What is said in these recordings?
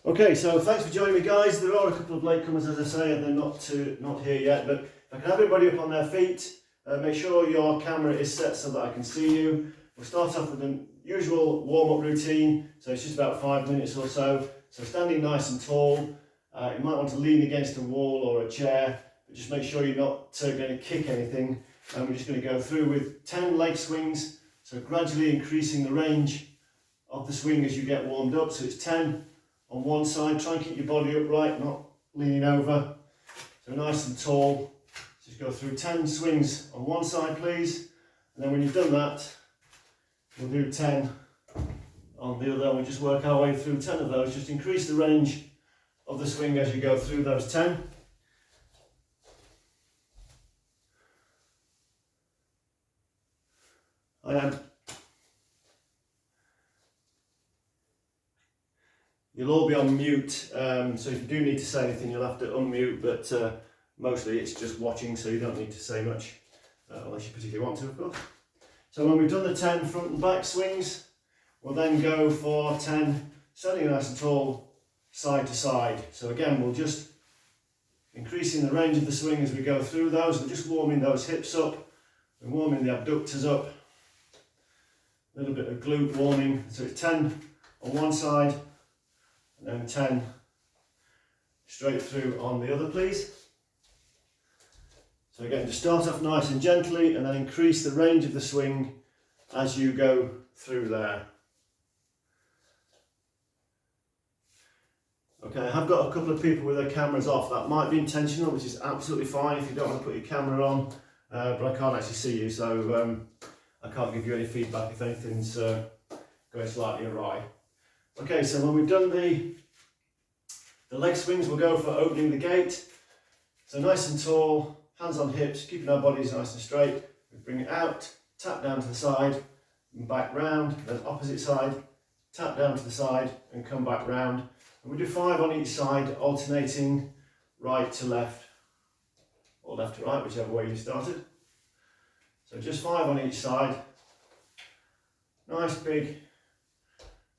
Okay, so thanks for joining me, guys. There are a couple of latecomers, as I say, and they're not here yet. But if I can have everybody up on their feet, make sure your camera is set so that I can see you. We'll start off with the usual warm-up routine. So it's just about 5 minutes or so. So standing nice and tall. You might want to lean against a wall or a chair, but just make sure you're not going to kick anything. And we're just going to go through with 10 leg swings. So gradually increasing the range of the swing as you get warmed up. So it's 10 on one side. Try and keep your body upright, not leaning over. So nice and tall. Just go through 10 swings on one side, please. And then when you've done that, we'll do 10 on the other. We'll just work our way through 10 of those. Just increase the range of the swing as you go through those 10. You'll all be on mute, so if you do need to say anything, you'll have to unmute, but mostly it's just watching, so you don't need to say much, unless you particularly want to, of course. So when we've done the 10 front and back swings, we'll then go for 10 standing nice and tall, side to side. So again, we'll just increasing the range of the swing as we go through those. We're just warming those hips up and warming the abductors up. A little bit of glute warming. So it's 10 on one side and then 10 straight through on the other, please. So again, just start off nice and gently and then increase the range of the swing as you go through there. Okay, I have got a couple of people with their cameras off. That might be intentional, which is absolutely fine if you don't want to put your camera on, but I can't actually see you, so I can't give you any feedback if anything's going slightly awry. Okay, so when we've done the leg swings, we'll go for opening the gate. So nice and tall, hands on hips, keeping our bodies nice and straight. We bring it out, tap down to the side, and back round, then opposite side, tap down to the side, and come back round. And we do 5 on each side, alternating right to left, or left to right, whichever way you started. So just 5 on each side. Nice big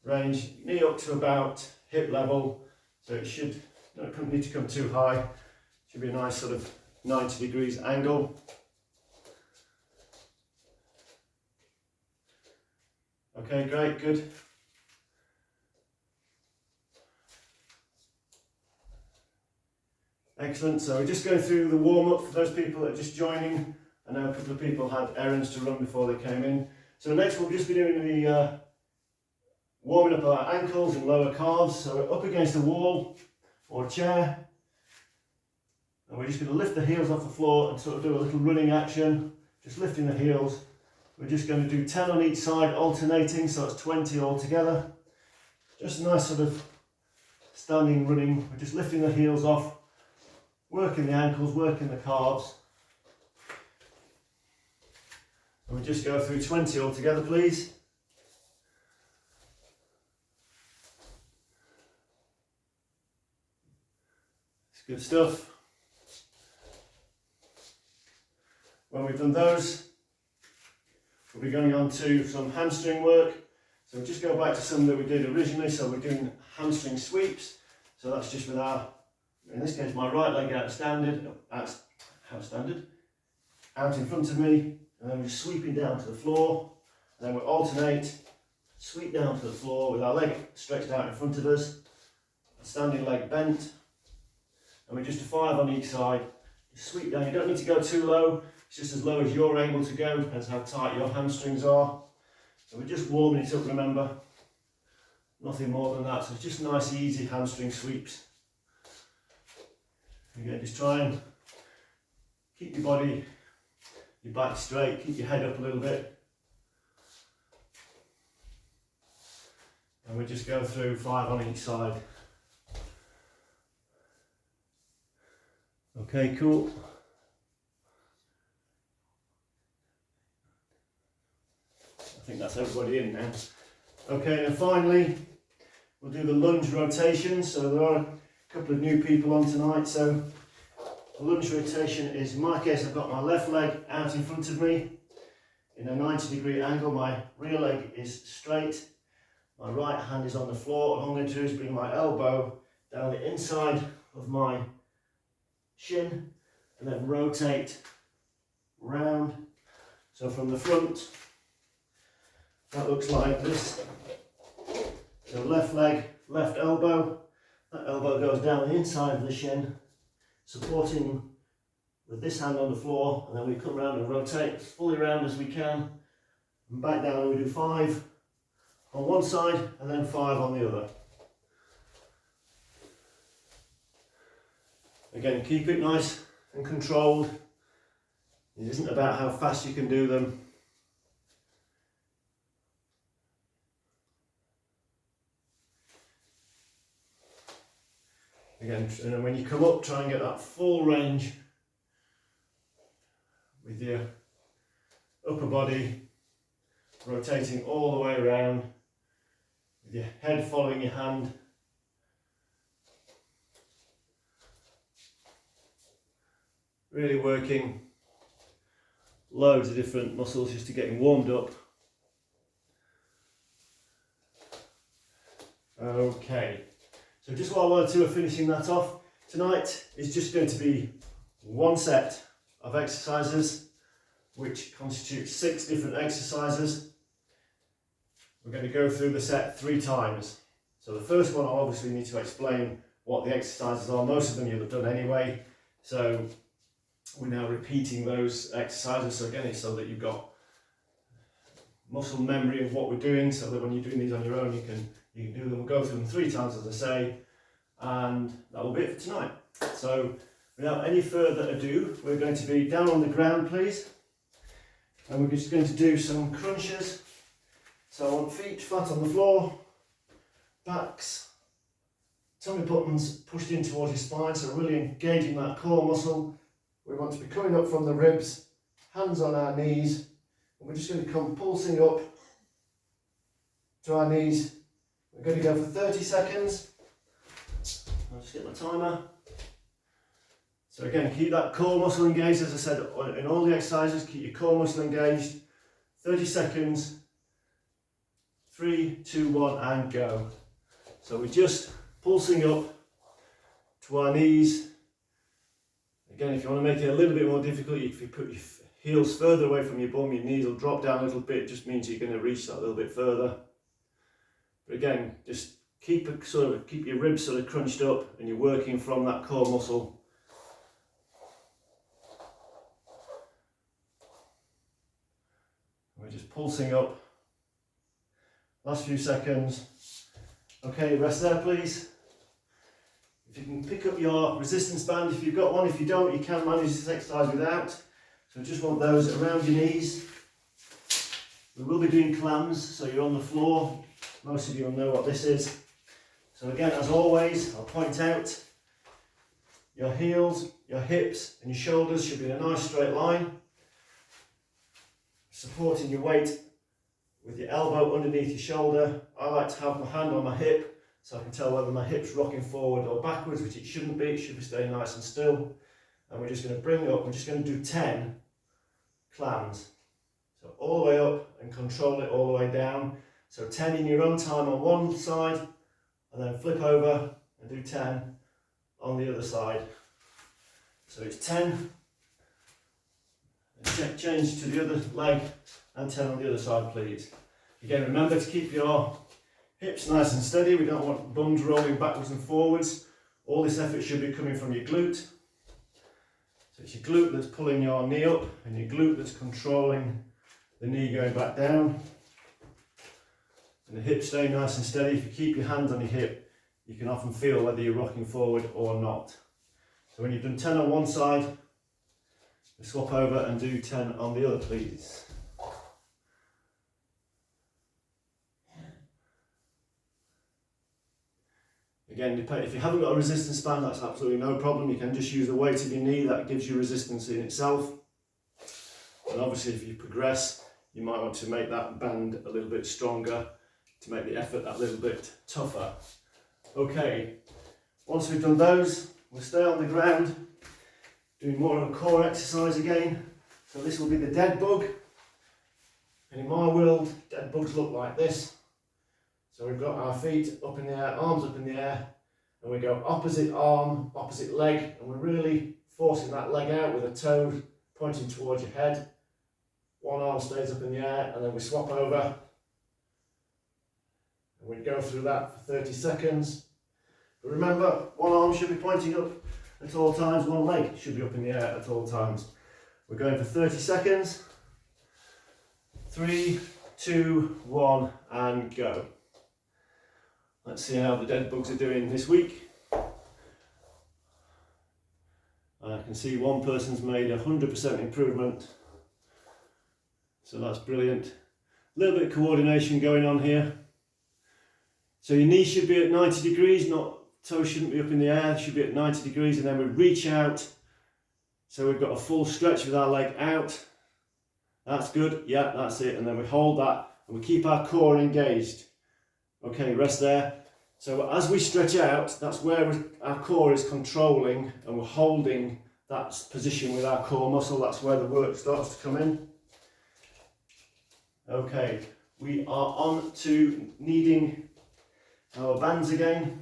range, knee up to about hip level, so it should don't need to come too high. Should be a nice sort of 90 degrees angle. Okay, great, good. Excellent, so we're just going through the warm-up for those people that are just joining. I know a couple of people had errands to run before they came in. So next we'll just be doing the warming up our ankles and lower calves. So we're up against a wall or a chair. And we're just going to lift the heels off the floor and sort of do a little running action. Just lifting the heels. We're just going to do 10 on each side, alternating, so it's 20 altogether. Just a nice sort of standing running. We're just lifting the heels off, working the ankles, working the calves. And we just go through 20 altogether, please. It's good stuff. When we've done those, we'll be going on to some hamstring work. So we'll just go back to some that we did originally. So we're doing hamstring sweeps. So that's just with our, in this case, my right leg out in front of me. And then we're sweeping down to the floor. And then we'll alternate, sweep down to the floor with our leg stretched out in front of us. Standing leg bent. And we just do 5 on each side. Just sweep down. You don't need to go too low. It's just as low as you're able to go. Depends how tight your hamstrings are. So we're just warming it up, remember. Nothing more than that. So it's just nice, easy hamstring sweeps. Again, just try and keep your body, your back straight, keep your head up a little bit. And we just go through 5 on each side. Okay, cool. I think that's everybody in now. Okay, and finally, we'll do the lunge rotation. So there are a couple of new people on tonight. So the lunge rotation is, in my case, I've got my left leg out in front of me in a 90-degree angle. My rear leg is straight. My right hand is on the floor, and all I'm going to do is bring my elbow down the inside of my shin and then rotate round. So from the front, that looks like this. So left leg, left elbow, that elbow goes down the inside of the shin, supporting with this hand on the floor, and then we come around and rotate as fully round as we can, and back down, and we do 5 on one side and then 5 on the other. Again, keep it nice and controlled. It isn't about how fast you can do them. Again, and then when you come up, try and get that full range with your upper body rotating all the way around, with your head following your hand. Really working loads of different muscles just to get warmed up. Okay, so just while one or two are finishing that off, tonight is just going to be one set of exercises which constitutes 6 different exercises. We're going to go through the set 3 times. So the first one, I'll obviously need to explain what the exercises are. Most of them you'll have done anyway. So we're now repeating those exercises. So again, it's so that you've got muscle memory of what we're doing, so that when you're doing these on your own, you can do them. We'll go through them 3 times, as I say, and that will be it for tonight. So without any further ado, we're going to be down on the ground, please. And we're just going to do some crunches. So I want feet flat on the floor, backs, tummy buttons pushed in towards your spine, so really engaging that core muscle. We want to be coming up from the ribs, hands on our knees, and we're just going to come pulsing up to our knees. We're going to go for 30 seconds. I'll just get my timer. So again, keep that core muscle engaged. As I said, in all the exercises, keep your core muscle engaged. 30 seconds. 3, 2, 1, and go. So we're just pulsing up to our knees. Again, if you want to make it a little bit more difficult, if you put your heels further away from your bum, your knees will drop down a little bit. It just means you're going to reach that a little bit further. But again, just keep your ribs sort of crunched up, and you're working from that core muscle. We're just pulsing up. Last few seconds. Okay, rest there, please. If you can pick up your resistance band, if you've got one. If you don't, you can manage this exercise without. So just want those around your knees. We will be doing clams, so you're on the floor. Most of you will know what this is. So again, as always, I'll point out your heels, your hips and your shoulders should be in a nice straight line. Supporting your weight with your elbow underneath your shoulder. I like to have my hand on my hip so I can tell whether my hip's rocking forward or backwards, which it shouldn't be. It should be staying nice and still. And we're just going to bring it up. We're just going to do 10 clams. So all the way up and control it all the way down. So 10 in your own time on one side, and then flip over and do 10 on the other side. So it's 10, and change to the other leg, and 10 on the other side, please. Again, remember to keep your hips nice and steady. We don't want bums rolling backwards and forwards. All this effort should be coming from your glute. So it's your glute that's pulling your knee up, and your glute that's controlling the knee going back down. And the hip staying nice and steady. If you keep your hands on your hip, you can often feel whether you're rocking forward or not. So when you've done 10 on one side, swap over and do 10 on the other, please. Again, if you haven't got a resistance band, that's absolutely no problem. You can just use the weight of your knee. That gives you resistance in itself. And obviously, if you progress, you might want to make that band a little bit stronger to make the effort that little bit tougher. Okay, once we've done those, we'll stay on the ground, doing more of a core exercise again. So this will be the dead bug. And in my world, dead bugs look like this. So we've got our feet up in the air, arms up in the air, and we go opposite arm, opposite leg, and we're really forcing that leg out with a toe pointing towards your head. One arm stays up in the air, and then we swap over. And we go through that for 30 seconds. But remember, one arm should be pointing up at all times, one leg should be up in the air at all times. We're going for 30 seconds. 3, 2, 1, and go. Let's see how the dead bugs are doing this week. I can see one person's made 100% improvement. So that's brilliant. A little bit of coordination going on here. So your knee should be at 90 degrees, toes shouldn't be up in the air, they should be at 90 degrees, and then we reach out. So we've got a full stretch with our leg out. That's good, yeah, that's it. And then we hold that and we keep our core engaged. Okay, rest there. So as we stretch out, that's where our core is controlling, and we're holding that position with our core muscle. That's where the work starts to come in. Okay, we are on to kneading our bands again.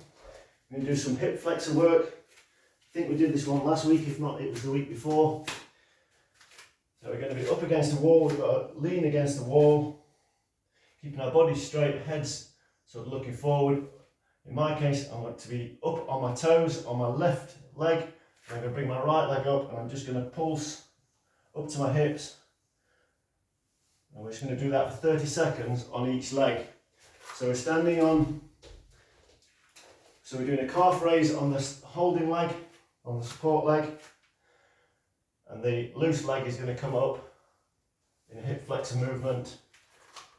We're going to do some hip flexor work. I think we did this one last week, if not it was the week before. So we're going to be up against the wall, we've got to lean against the wall, keeping our bodies straight, heads sort of looking forward. In my case, I want to be up on my toes, on my left leg. I'm going to bring my right leg up, and I'm just going to pulse up to my hips. And we're just going to do that for 30 seconds on each leg. So we're standing on, so we're doing a calf raise on the holding leg, on the support leg. And the loose leg is going to come up in a hip flexor movement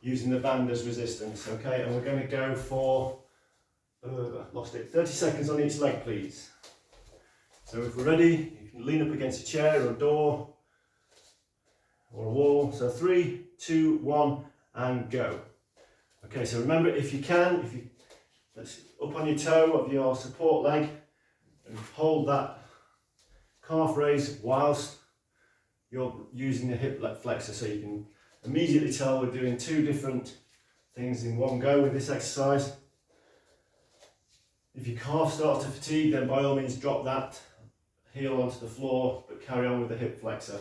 using the band as resistance, okay? And we're going to go for, lost it, 30 seconds on each leg, please. So if we're ready, you can lean up against a chair or a door or a wall. So 3, 2, 1, and go. Okay, so remember, if you can, let's up on your toe of your support leg and hold that calf raise whilst you're using the hip flexor, so you can immediately tell we're doing two different things in one go with this exercise. If your calf starts to fatigue, then by all means drop that heel onto the floor, but carry on with the hip flexor.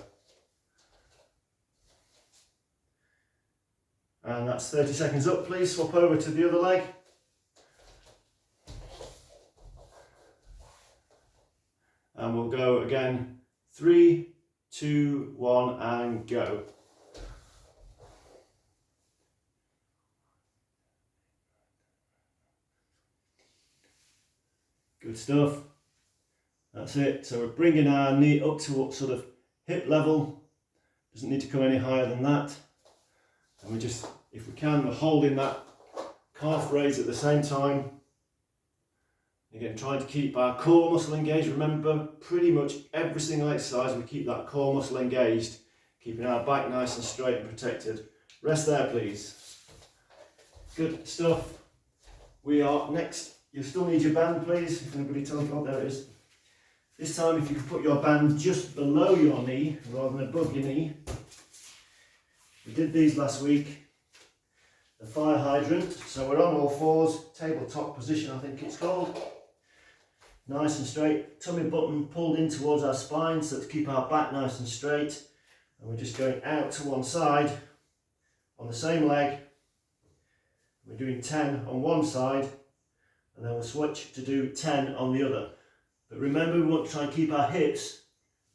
And that's 30 seconds up, please. Swap over to the other leg. And we'll go again. 3, 2, 1, and go. Good stuff. That's it. So we're bringing our knee up to sort of hip level. Doesn't need to come any higher than that. And we just, if we can, we're holding that calf raise at the same time. Again, trying to keep our core muscle engaged. Remember, pretty much every single exercise we keep that core muscle engaged, keeping our back nice and straight and protected. Rest there, please. Good stuff. We are next. You still need your band, please. If anybody tells me, oh, there it is. This time, if you can put your band just below your knee rather than above your knee. We did these last week. The fire hydrant. So we're on all fours, tabletop position, I think it's called. Nice and straight. Tummy button pulled in towards our spine, so to keep our back nice and straight. And we're just going out to one side on the same leg. We're doing 10 on one side, and then we'll switch to do 10 on the other. But remember, we want to try and keep our hips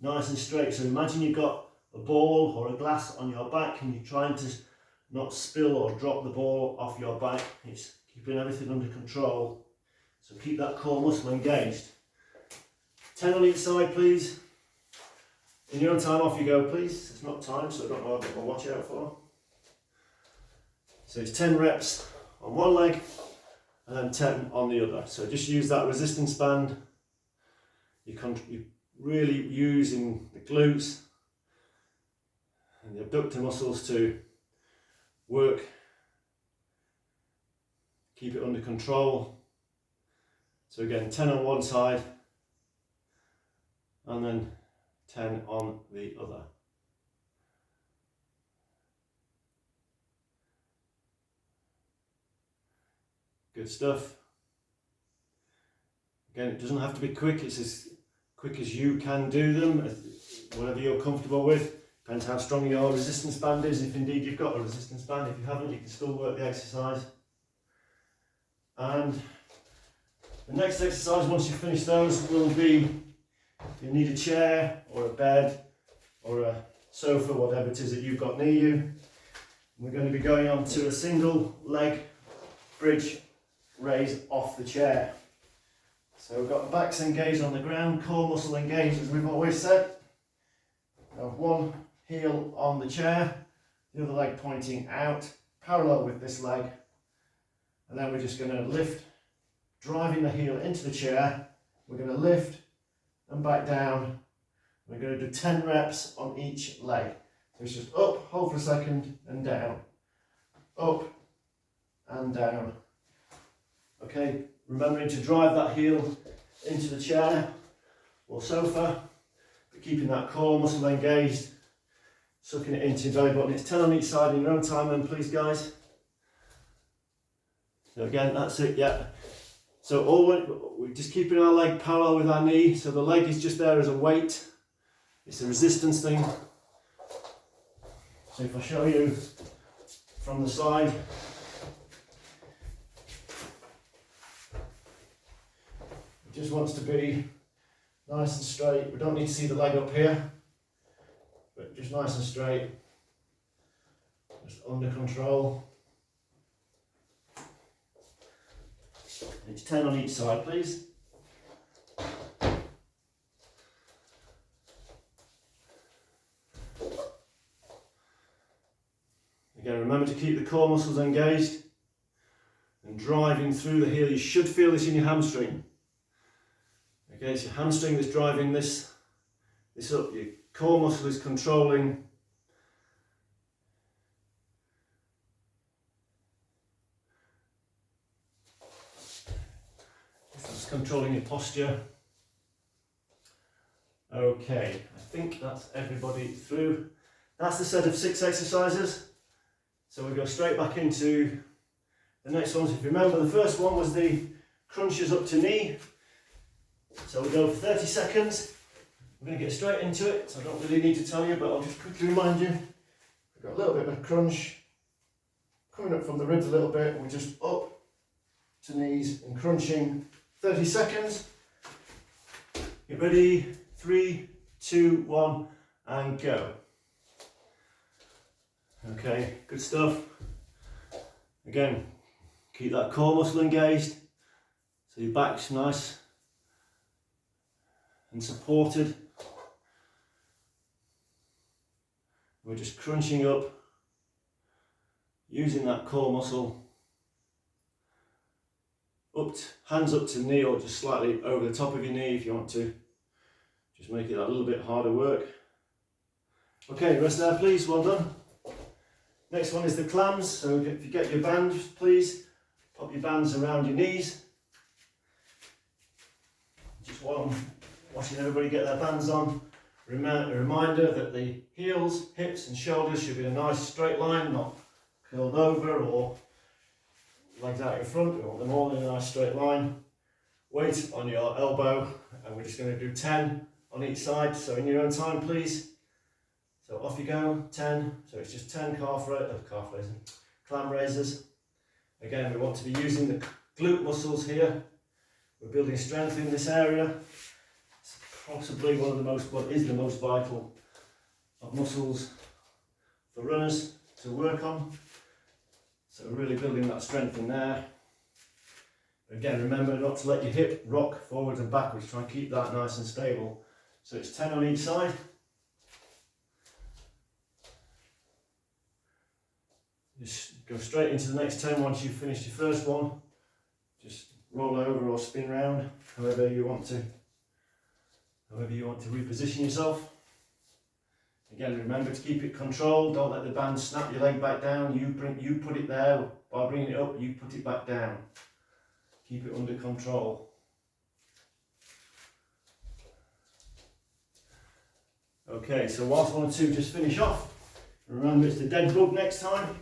nice and straight. So imagine you've got a ball or a glass on your back, and you're trying to not spill or drop the ball off your back. It's keeping everything under control. So keep that core muscle engaged. 10 on each side, please. In your own time, off you go, please. It's not time, so I don't know what I've got my watch out for. So it's 10 reps on one leg, and then 10 on the other. So just use that resistance band. You're really using the glutes and the abductor muscles to work, keep it under control. So again, 10 on one side, and then 10 on the other. Good stuff. Again, it doesn't have to be quick, it's as quick as you can do them, whatever you're comfortable with. Depends how strong your resistance band is, if indeed you've got a resistance band. If you haven't, you can still work the exercise. And the next exercise, once you finish those, will be, you need a chair or a bed or a sofa, whatever it is that you've got near you. We're going to be going on to a single leg bridge raise off the chair. So we've got the backs engaged on the ground, core muscle engaged as we've always said. Now one heel on the chair, the other leg pointing out, parallel with this leg. And then we're just going to lift, driving the heel into the chair. We're going to lift and back down. We're going to do 10 reps on each leg. So it's just up, hold for a second, and down. Up and down. Okay, remembering to drive that heel into the chair or sofa, but keeping that core muscle engaged, sucking it into your belly button. It's 10 on each side in your own time then, please, guys. So again, that's it, yeah. So we're just keeping our leg parallel with our knee, so the leg is just there as a weight. It's a resistance thing. So if I show you from the side, it just wants to be nice and straight. We don't need to see the leg up here, but just nice and straight, just under control. It's 10 on each side, please. Again, remember to keep the core muscles engaged and driving through the heel. You should feel this in your hamstring. Okay, it's your hamstring that's driving this up. Your core muscle is controlling your posture. Okay, I think that's everybody through. That's the set of 6 exercises. So we'll go straight back into the next ones. If you remember, the first one was the crunches up to knee. So we'll go for 30 seconds. We're going to get straight into it, so I don't really need to tell you, but I'll just quickly remind you. We've got a little bit of a crunch, coming up from the ribs a little bit, and we're just up to knees and crunching. 30 seconds. Get ready, 3, 2, 1, and go. Okay, good stuff. Again, keep that core muscle engaged, so your back's nice and supported. We're just crunching up, using that core muscle. Hands up to knee or just slightly over the top of your knee if you want to. Just make it a little bit harder work. Okay, rest there please, well done. Next one is the clams. So if you get your bands, please, pop your bands around your knees. Just while I'm watching everybody get their bands on, a reminder that the heels, hips and shoulders should be in a nice straight line, not curled over or legs out in front. We want them all in a nice straight line. Weight on your elbow, and we're just going to do 10 on each side. So in your own time, please. So off you go, 10. So it's just 10 clam raises. Again, we want to be using the glute muscles here. We're building strength in this area. It's possibly what is the most vital of muscles for runners to work on. So really building that strength in there. Again, remember not to let your hip rock forwards and backwards. Try and keep that nice and stable. So it's 10 on each side. Just go straight into the next 10 once you've finished your first one. Just roll over or spin round, however you want to reposition yourself. Again, remember to keep it controlled. Don't let the band snap your leg back down. You put it there. By bringing it up, you put it back down. Keep it under control. Okay, so whilst 1 and 2 just finish off, remember it's the dead bug next time.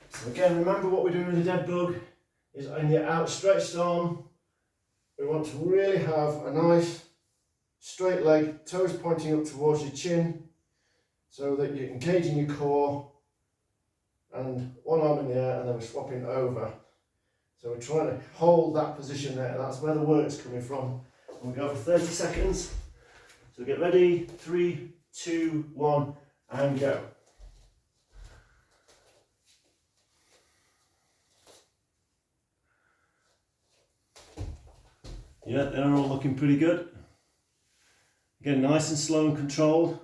So again, remember what we're doing with the dead bug. is in your outstretched arm. We want to really have a nice straight leg, toes pointing up towards your chin, so that you're engaging your core, and one arm in the air, and then we're swapping over. So we're trying to hold that position there. That's where the work's coming from. And we go for 30 seconds. So get ready, 3, 2, 1, and go. Yeah, they're all looking pretty good. Again, nice and slow and controlled.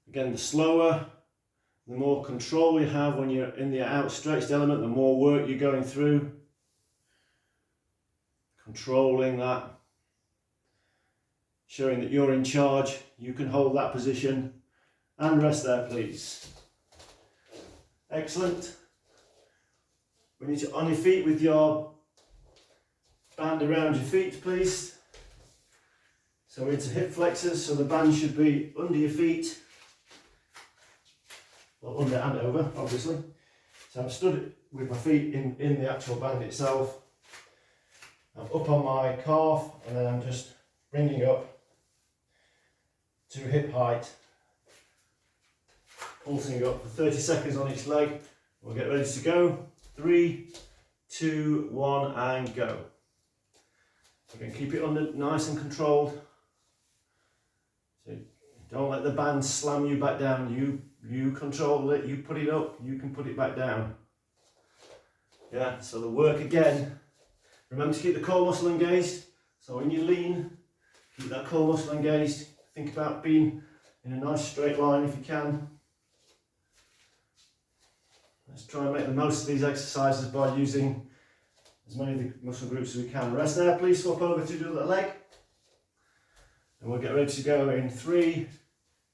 Again, the slower, the more control you have when you're in the outstretched element, the more work you're going through. Controlling that. Showing that you're in charge. You can hold that position. And rest there, please. Excellent. We need you on your feet with your band around your feet, please. So we're into hip flexors, so the band should be under your feet. Well, under and over, obviously. So I'm stood with my feet in the actual band itself. I'm up on my calf, and then I'm just bringing up to hip height. Pulsing up for 30 seconds on each leg. We'll get ready to go. 3, 2, 1, and go. Again, keep it under, nice and controlled. So don't let the band slam you back down. You control it, you put it up, you can put it back down. Yeah, so the work again, remember to keep the core muscle engaged. So when you lean, keep that core muscle engaged. Think about being in a nice straight line if you can. Let's try and make the most of these exercises by using as many of the muscle groups as we can. Rest there, please. Swap over to the other leg. And we'll get ready to go in 3,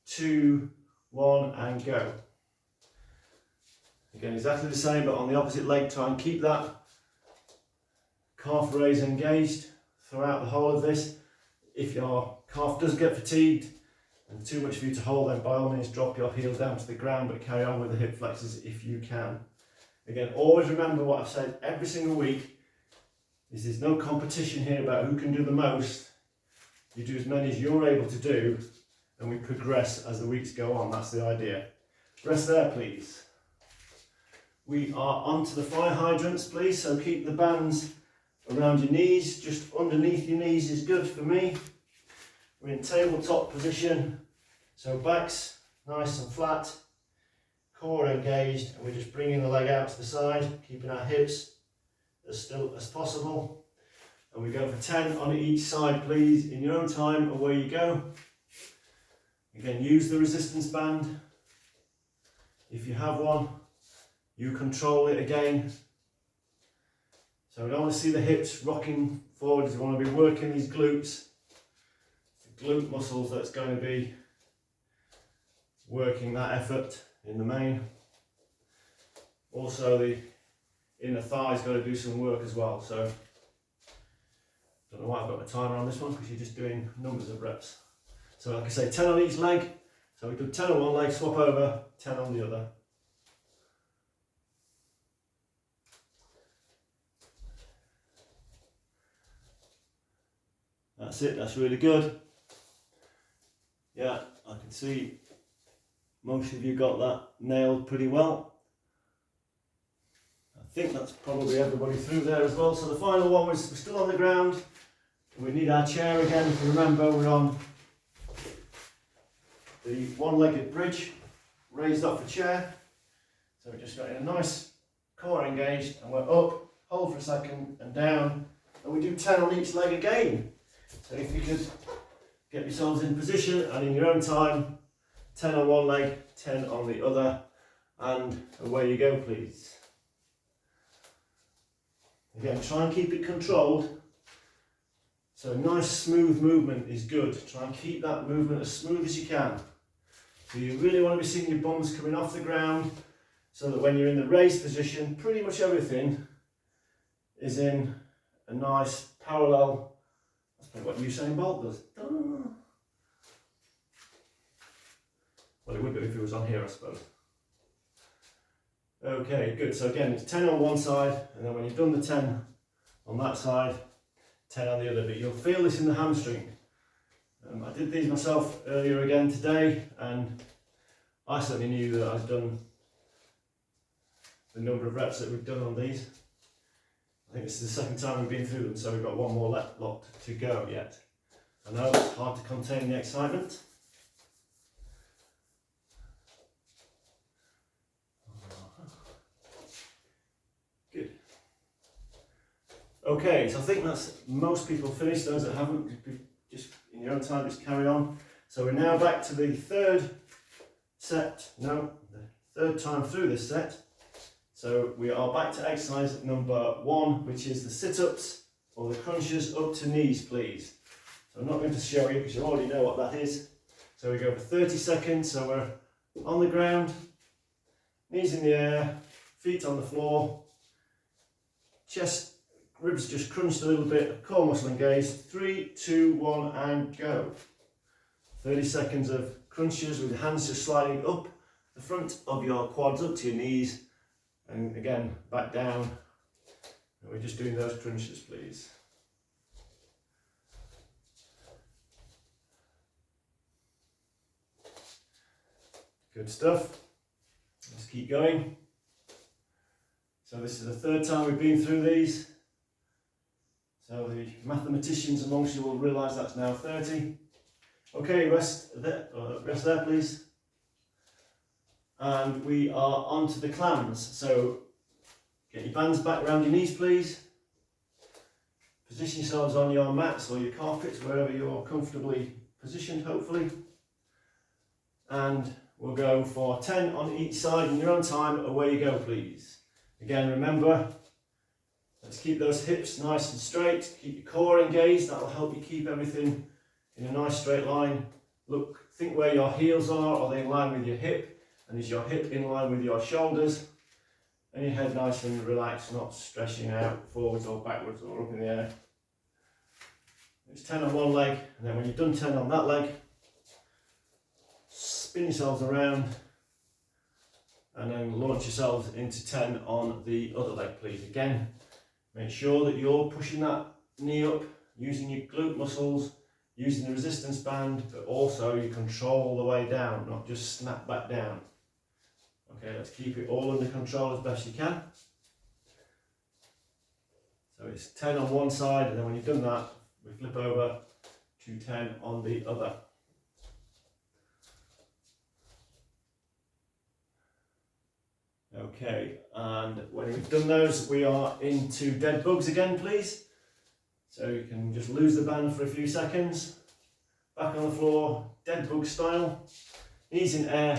2, 1, and go. Again, exactly the same, but on the opposite leg. Try and keep that calf raise engaged throughout the whole of this. If your calf does get fatigued and too much for you to hold, then by all means drop your heel down to the ground, but carry on with the hip flexors if you can. Again, always remember what I've said every single week, is there's no competition here about who can do the most. You do as many as you're able to do, and we progress as the weeks go on. That's the idea. Rest there, please. We are onto the fire hydrants, please. So keep the bands around your knees, just underneath your knees is good for me. We're in tabletop position, so backs nice and flat, core engaged, and we're just bringing the leg out to the side, keeping our hips as still as possible. And we go for 10 on each side, please, in your own time. Away you go. Again, use the resistance band. If you have one, you control it again. So we don't want to see the hips rocking forwards. We want to be working these glutes. The glute muscles that's going to be working that effort in the main. Also the inner thigh's got to do some work as well. So don't know why I've got a timer on this one, because you're just doing numbers of reps. So like I say, 10 on each leg. So we do 10 on one leg, swap over, 10 on the other. That's it, that's really good. Yeah, I can see most of you got that nailed pretty well. I think that's probably everybody through there as well. So the final one was, we're still on the ground. We need our chair again. If you remember, we're on the one-legged bridge, raised off a chair. So we just got in a nice core engaged, and we're up, hold for a second, and down. And we do 10 on each leg again. So if you could get yourselves in position and in your own time, 10 on one leg, 10 on the other, and away you go, please. Again, try and keep it controlled. So nice smooth movement is good. Try and keep that movement as smooth as you can. So you really want to be seeing your bums coming off the ground, so that when you're in the raised position, pretty much everything is in a nice parallel. That's probably what Usain Bolt does. Well, it would do if he was on here, I suppose. Okay, good. So again, it's 10 on one side, and then when you've done the 10 on that side, 10 on the other, but you'll feel this in the hamstring. I did these myself earlier again today, and I certainly knew that I'd done the number of reps that we've done on these. I think this is the second time we've been through them, so we've got one more lot to go yet. I know it's hard to contain the excitement. Good. Okay, so I think that's most people finished. Those that haven't, just in your own time, just carry on. So we're now back to the third time through this set. So we are back to exercise number 1, which is the sit-ups or the crunches up to knees, please. So I'm not going to show you because you already know what that is. So we go for 30 seconds. So we're on the ground, knees in the air, feet on the floor, chest, ribs just crunched a little bit, core muscle engaged. 3, 2, 1, and go. 30 seconds of crunches with the hands just sliding up the front of your quads up to your knees, and again back down. And we're just doing those crunches, please. Good stuff. Let's keep going. So this is the third time we've been through these. So the mathematicians amongst you will realise that's now 30. Okay, rest there please. And we are on to the clams. So get your bands back around your knees, please. Position yourselves on your mats or your carpets, wherever you're comfortably positioned, hopefully. And we'll go for 10 on each side in your own time. Away you go, please. Again, remember, let's keep those hips nice and straight. Keep your core engaged. That will help you keep everything in a nice straight line. Look, think where your heels are they in line with your hip? And is your hip in line with your shoulders? And your head nice and relaxed, not stretching out forwards or backwards or up in the air. It's 10 on one leg, and then when you've done 10 on that leg, spin yourselves around and then launch yourselves into 10 on the other leg, please. Again, make sure that you're pushing that knee up, using your glute muscles, using the resistance band, but also you control the way down, not just snap back down. Okay, let's keep it all under control as best you can. So it's 10 on one side, and then when you've done that, we flip over to 10 on the other. Okay, and when we've done those, we are into dead bugs again, please. So you can just lose the band for a few seconds. Back on the floor, dead bug style. Knees in air,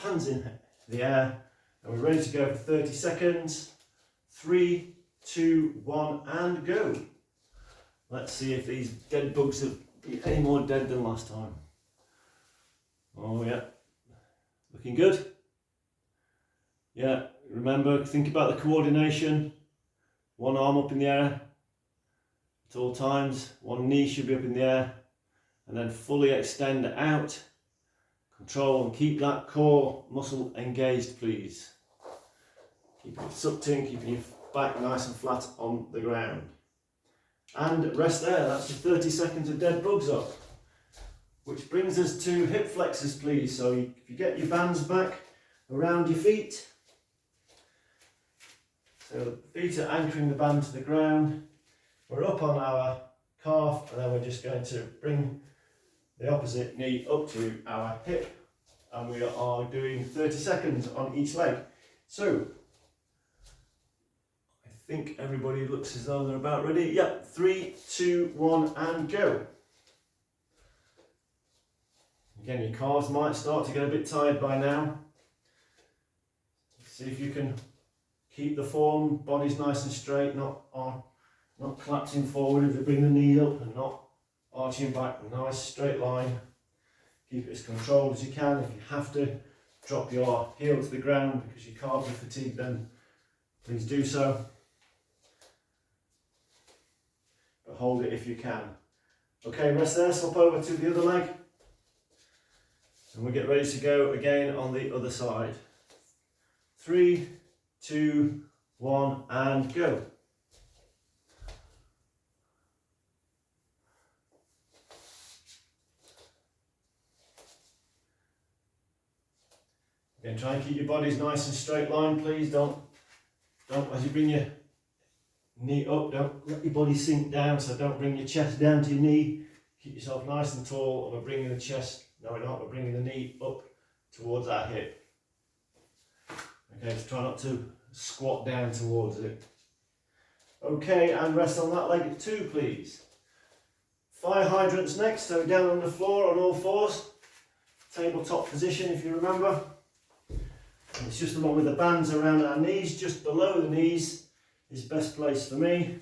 hands in the air. And we're ready to go for 30 seconds. 3, 2, 1, and go. Let's see if these dead bugs have been any more dead than last time. Oh yeah, looking good. Yeah, remember, think about the coordination. One arm up in the air at all times. One knee should be up in the air. And then fully extend out. Control and keep that core muscle engaged, please. Keeping it sucked in, keeping your back nice and flat on the ground. And rest there. That's your 30 seconds of dead bugs up. Which brings us to hip flexors, please. So if you get your bands back around your feet. So the feet are anchoring the band to the ground. We're up on our calf, and then we're just going to bring the opposite knee up to our hip, and we are doing 30 seconds on each leg. So I think everybody looks as though they're about ready. Yep, 3, 2, 1, and go. Again, your calves might start to get a bit tired by now. See if you can keep the form, body's nice and straight, not collapsing forward if you bring the knee up, and not arching back, a nice straight line. Keep it as controlled as you can. If you have to drop your heel to the ground because you can't be fatigued, then please do so. But hold it if you can. Okay, rest there, swap over to the other leg. And we'll get ready to go again on the other side. 3, 2, 1, and go. Again, try and keep your bodies nice and straight line, please. Don't as you bring your knee up, don't let your body sink down, so don't bring your chest down to your knee. Keep yourself nice and tall, and we're bringing the chest, no we're not, we're bringing the knee up towards our hip. Okay, so try not to squat down towards it. Okay, and rest on that leg at 2, please. Fire hydrants next, so down on the floor on all fours. Tabletop position, if you remember. And it's just the one with the bands around our knees, just below the knees is best place for me.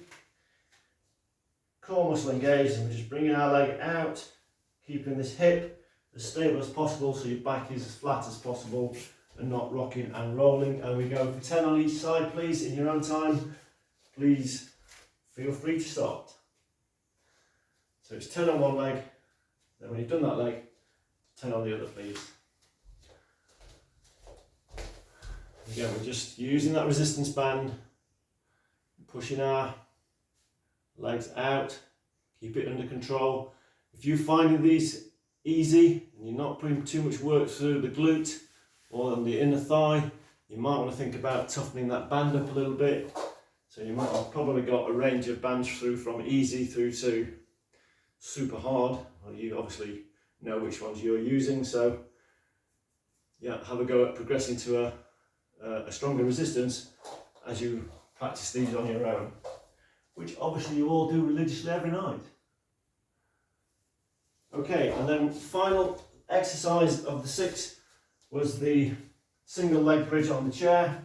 Core muscle engaged, and we're just bringing our leg out, keeping this hip as stable as possible so your back is as flat as possible and not rocking and rolling. And we go for 10 on each side, please, in your own time. Please feel free to start. So it's 10 on one leg, then when you've done that leg, 10 on the other, please. Again, we're just using that resistance band, pushing our legs out, keep it under control. If you're finding these easy and you're not putting too much work through the glute or on the inner thigh, you might want to think about toughening that band up a little bit. So you might have probably got a range of bands through from easy through to super hard. Well, you obviously know which ones you're using, so yeah, have a go at progressing to a stronger resistance as you practice these on your own, which obviously you all do religiously every night. Okay, and then final exercise of the 6 was the single leg bridge on the chair.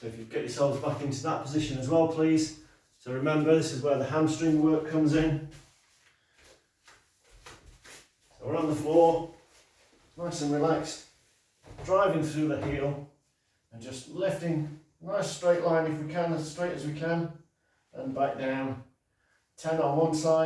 So if you get yourselves back into that position as well, please. So remember, this is where the hamstring work comes in. So we're on the floor, nice and relaxed, driving through the heel and just lifting, nice straight line if we can, as straight as we can, and back down. 10 on one side.